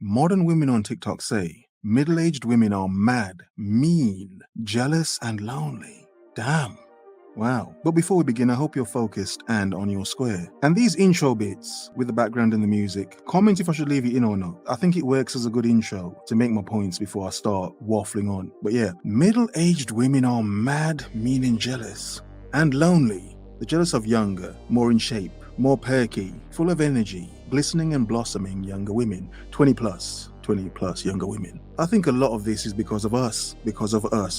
Modern women on TikTok say middle-aged women are mad, mean, jealous, and lonely. Damn. Wow. But before we begin, I hope you're focused and on your square. And these intro bits with the background and the music, comment if I should leave it in or not. I think it works as a good intro to make my points before I start waffling on. But yeah, middle-aged women are mad, mean, and jealous. And lonely. They're jealous of younger, more in shape, more perky, full of energy, glistening and blossoming younger women, 20 plus younger women. I think a lot of this is because of us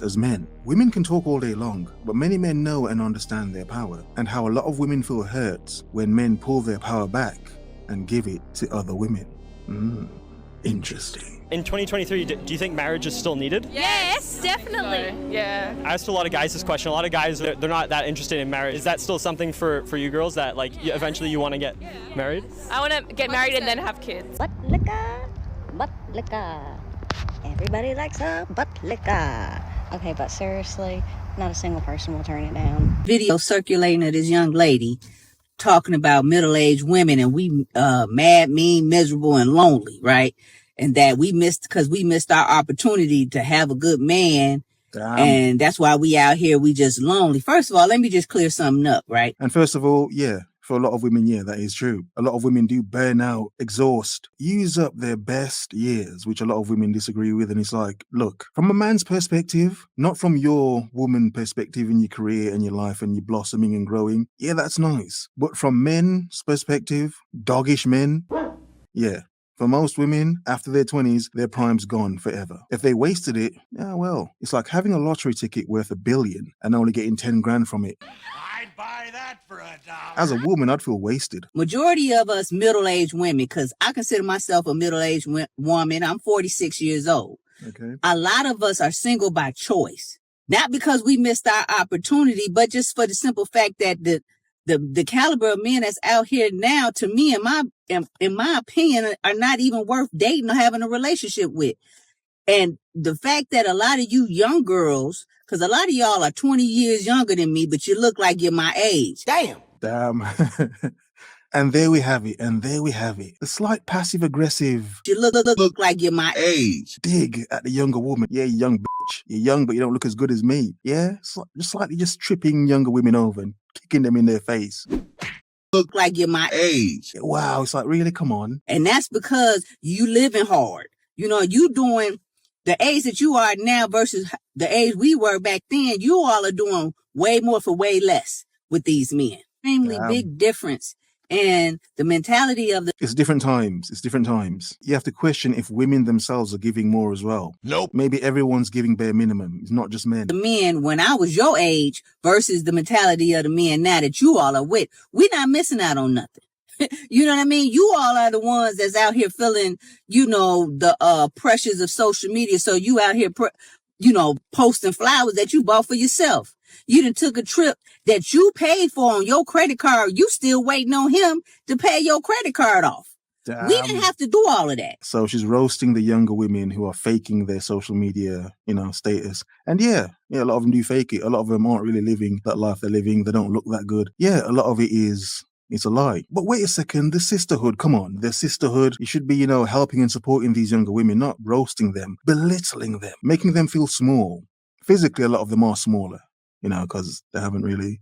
as men. Women can talk all day long, but many men know and understand their power, and how a lot of women feel hurt when men pull their power back and give it to other women. Interesting. In 2023, do you think marriage is still needed? Yes, definitely. Yeah. I asked a lot of guys this question. A lot of guys, they're not that interested in marriage. Is that still something for you girls that like eventually you want to get married? I want to get married and then have kids. Butt liquor, butt liquor. Everybody likes a butt liquor. Okay, but seriously, not a single person will turn it down. Video circulating of this young lady talking about middle-aged women and we mad, mean, miserable, and lonely, right? And that we missed our opportunity to have a good man. And that's why we out here, we just lonely. First of all, let me just clear something up, right? And first of all, yeah, for a lot of women, yeah, that is true. A lot of women do burn out, exhaust, use up their best years, which a lot of women disagree with. And it's like, look, from a man's perspective, not from your woman perspective in your career and your life and you blossoming and growing. Yeah, that's nice. But from men's perspective, doggish men, yeah. For most women, after their 20s, their prime's gone forever. If they wasted it, yeah, well, it's like having a lottery ticket worth $1 billion and only getting 10 grand from it. I'd buy that for $1. As a woman, I'd feel wasted. Majority of us middle-aged women, because I consider myself a middle-aged woman. I'm 46 years old. Okay. A lot of us are single by choice. Not because we missed our opportunity, but just for the simple fact that the caliber of men that's out here now, to me, in my opinion, are not even worth dating or having a relationship with. And the fact that a lot of you young girls, because a lot of y'all are 20 years younger than me, but you look like you're my age. Damn. And there we have it. The slight passive-aggressive You look like you're my age. dig at the younger woman. Yeah, you young bitch. You're young, but you don't look as good as me. Yeah, just slightly just tripping younger women over and kicking them in their face. Look like you're my age. Wow, it's like, really? Come on. And that's because you living hard. You know, you doing the age that you are now versus the age we were back then. You all are doing way more for way less with these men. Extremely big difference. And the mentality of It's different times. You have to question if women themselves are giving more as well. Nope. Maybe everyone's giving bare minimum. It's not just men. the men when I was your age versus the mentality of the men now that you all are with. We're not missing out on nothing. You know what I mean? You all are the ones that's out here feeling, the pressures of social media. So you out here, posting flowers that you bought for yourself. You done took a trip that you paid for on your credit card. You still waiting on him to pay your credit card off. Damn. We didn't have to do all of that. So she's roasting the younger women who are faking their social media, status. And yeah, a lot of them do fake it. A lot of them aren't really living that life they're living. They don't look that good. Yeah, a lot of it's a lie. But wait a second, the sisterhood, come on. The sisterhood, you should be, helping and supporting these younger women, not roasting them, belittling them, making them feel small. Physically, a lot of them are smaller, because they haven't really...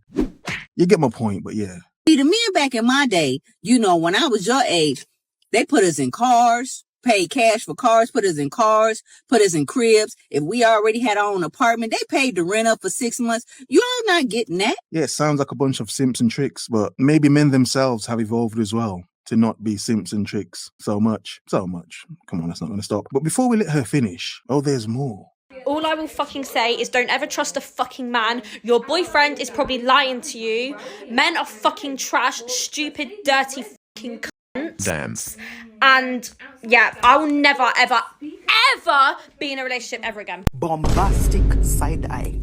You get my point, but yeah. See, the men back in my day, when I was your age, they put us in cars, paid cash for cars, put us in cars, put us in cribs. If we already had our own apartment, they paid the rent up for 6 months. You all not getting that. Yeah, it sounds like a bunch of simps and tricks, but maybe men themselves have evolved as well to not be simps and tricks so much. Come on, that's not going to stop. But before we let her finish, there's more. All I will fucking say is don't ever trust a fucking man. Your boyfriend is probably lying to you. Men are fucking trash, stupid, dirty fucking cunts. Damn. And yeah, I will never, ever, ever be in a relationship ever again. Bombastic side eye.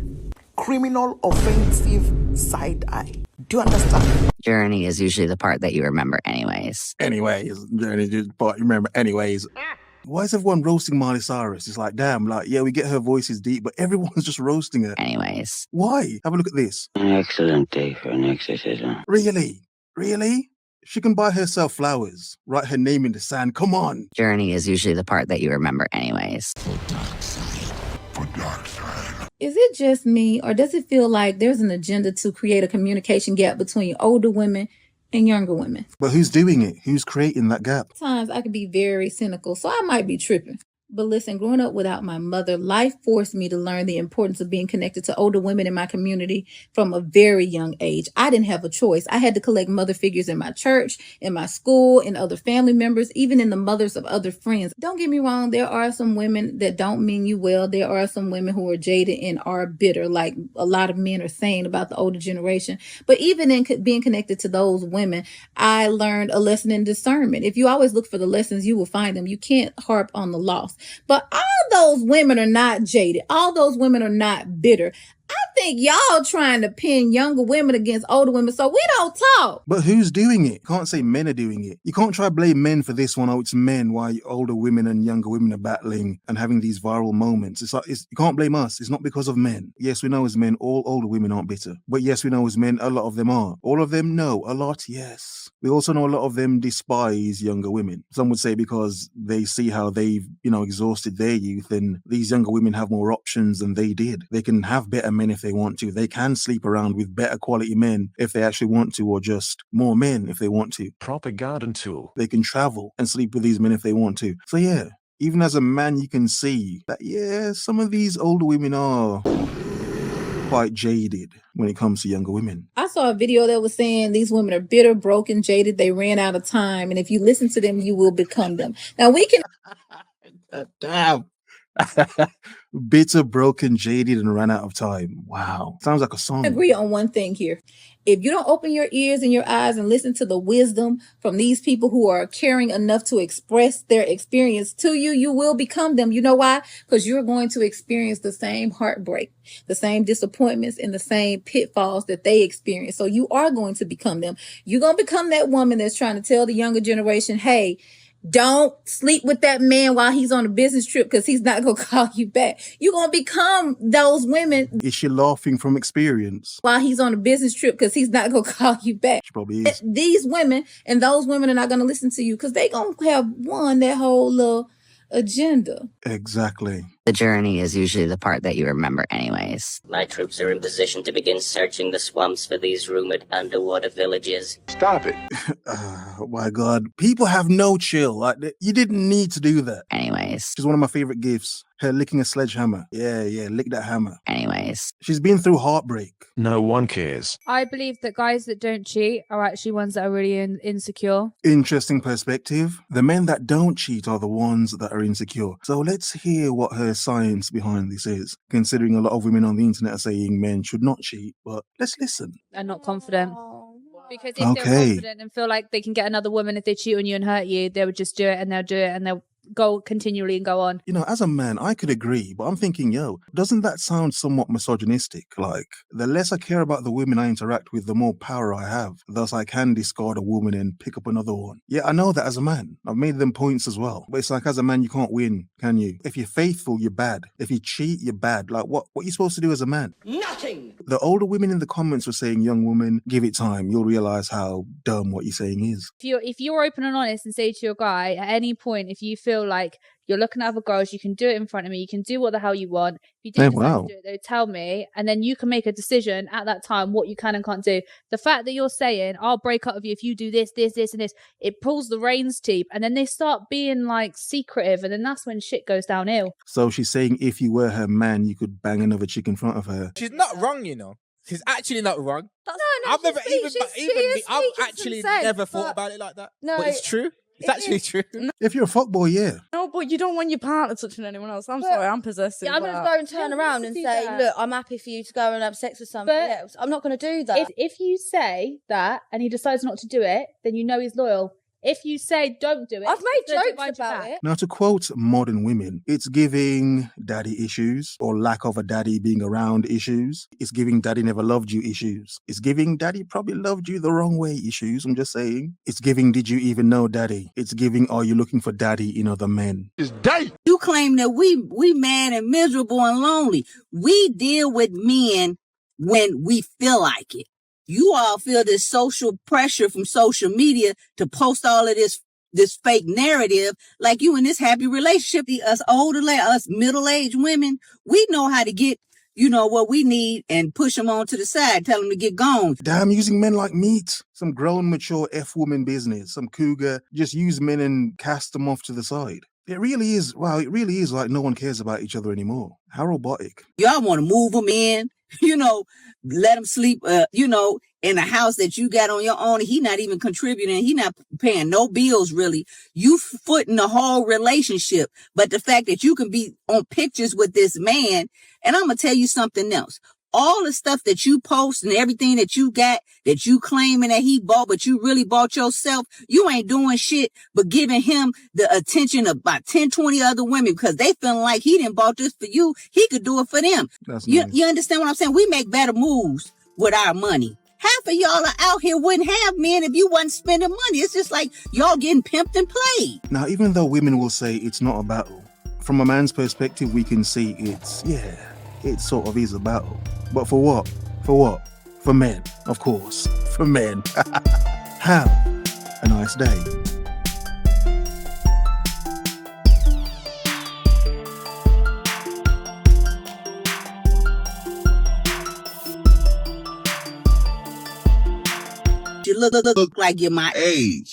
Criminal offensive side eye. Do you understand? Journey is usually the part that you remember anyways. Journey is the part you remember anyways. Why is everyone roasting Miley Cyrus? It's like, damn, we get her voice is deep, but everyone's just roasting her. Anyways. Why? Have a look at this. An excellent day for an exorcism. Really? She can buy herself flowers, write her name in the sand. Come on. Journey is usually the part that you remember anyways. Is it just me, or does it feel like there's an agenda to create a communication gap between older women and younger women? But who's doing it? Who's creating that gap? Sometimes I can be very cynical, so I might be tripping. But listen, growing up without my mother, life forced me to learn the importance of being connected to older women in my community from a very young age. I didn't have a choice. I had to collect mother figures in my church, in my school, in other family members, even in the mothers of other friends. Don't get me wrong, there are some women that don't mean you well. There are some women who are jaded and are bitter, like a lot of men are saying about the older generation. But even in being connected to those women, I learned a lesson in discernment. If you always look for the lessons, you will find them. You can't harp on the loss. But all those women are not jaded. All those women are not bitter. I think y'all trying to pin younger women against older women so we don't talk. But who's doing it? Can't say men are doing it. You can't try to blame men for this one. Oh, it's men. Why older women and younger women are battling and having these viral moments. It's like, you can't blame us. It's not because of men. Yes, we know as men, all older women aren't bitter. But yes, we know as men, a lot of them are. All of them, no. A lot, yes. We also know a lot of them despise younger women. Some would say because they see how they've, exhausted their youth, and these younger women have more options than they did. They can have better men if they want to. They can sleep around with better quality men if they actually want to, or just more men if they want to. Propaganda tool. They can travel and sleep with these men if they want to. So yeah, even as a man, you can see that, yeah, some of these older women are quite jaded when it comes to younger women. I saw a video that was saying these women are bitter, broken, jaded. They ran out of time. And if you listen to them, you will become them. Now we can... Damn. Bitter, broken, jaded, and ran out of time. Wow. Sounds like a song. Agree on one thing here. If you don't open your ears and your eyes and listen to the wisdom from these people who are caring enough to express their experience to you, you will become them. You know why? Because you're going to experience the same heartbreak, the same disappointments, and the same pitfalls that they experience. So you are going to become them. You're going to become that woman that's trying to tell the younger generation, hey, don't sleep with that man while he's on a business trip because he's not going to call you back. You're going to become those women. Is she laughing from experience? While he's on a business trip because he's not going to call you back. She probably is. These women and those women are not going to listen to you because they going to have won that whole little agenda. Exactly. The journey is usually the part that you remember anyways. My troops are in position to begin searching the swamps for these rumored underwater villages. Stop it. Oh my God. People have no chill. Like, you didn't need to do that. Anyways. She's one of my favorite gifts. Her licking a sledgehammer. Yeah, lick that hammer. Anyways. She's been through heartbreak. No one cares. I believe that guys that don't cheat are actually ones that are really insecure. Interesting perspective. The men that don't cheat are the ones that are insecure. So let's hear what her science behind this is, considering a lot of women on the internet are saying men should not cheat. But let's listen. And not confident. Because if Okay. they're confident and feel like they can get another woman if they cheat on you and hurt you, they would just do it and they'll go continually and go on. As a man, I could agree, but I'm thinking, doesn't that sound somewhat misogynistic? Like, the less I care about the women I interact with, the more power I have. Thus, I can discard a woman and pick up another one. Yeah, I know that as a man. I've made them points as well. But it's like, as a man, you can't win, can you? If you're faithful, you're bad. If you cheat, you're bad. Like, what are you supposed to do as a man? Nothing! The older women in the comments were saying, young woman, give it time. You'll realize how dumb what you're saying is. If you're open and honest and say to your guy at any point, if you feel like you're looking at other girls, you can do it in front of me, you can do what the hell you want. If you do decide to do it, though, tell me, and then you can make a decision at that time what you can and can't do. The fact that you're saying, I'll break up with you if you do this, this, and this, it pulls the reins deep, and then they start being like secretive, and then that's when shit goes downhill. So she's saying if you were her man, you could bang another chick in front of her. She's not wrong, She's actually not wrong. I've never I've actually never thought about it like that. No, but it's true. It's actually true. If you're a fuckboy, yeah. No, but you don't want your partner touching anyone else. I'm sorry, I'm possessive. Yeah, I'm going to go and turn around and say, look, I'm happy for you to go and have sex with somebody else. I'm not going to do that. If you say that and he decides not to do it, then you know he's loyal. If you say don't do it, I've made jokes about it. Now, to quote modern women, it's giving daddy issues or lack of a daddy being around issues. It's giving daddy never loved you issues. It's giving daddy probably loved you the wrong way issues. I'm just saying. It's giving did you even know daddy? It's giving are you looking for daddy in other men? It's day. You claim that we mad and miserable and lonely. We deal with men when we feel like it. You all feel this social pressure from social media to post all of this fake narrative like you in this happy relationship. Us us middle-aged women, we know how to get, what we need and push them on to the side, tell them to get gone. Damn, using men like meat. Some grown, mature F-woman business. Some cougar. Just use men and cast them off to the side. It really is like no one cares about each other anymore. How robotic. Y'all want to move them in, let them sleep, in a house that you got on your own. He not even contributing. He not paying no bills, really. You footing the whole relationship. But the fact that you can be on pictures with this man, and I'm going to tell you something else. All the stuff that you post and everything that you got, that you claiming that he bought, but you really bought yourself, you ain't doing shit but giving him the attention of about 10, 20 other women because they feeling like he didn't bought this for you. He could do it for them. You understand what I'm saying? We make better moves with our money. Half of y'all are out here wouldn't have men if you wasn't spending money. It's just like y'all getting pimped and played. Now, even though women will say it's not a battle, from a man's perspective, we can see it sort of is a battle. But for what? For what? For men, of course. For men. Have a nice day. You look like you're my age.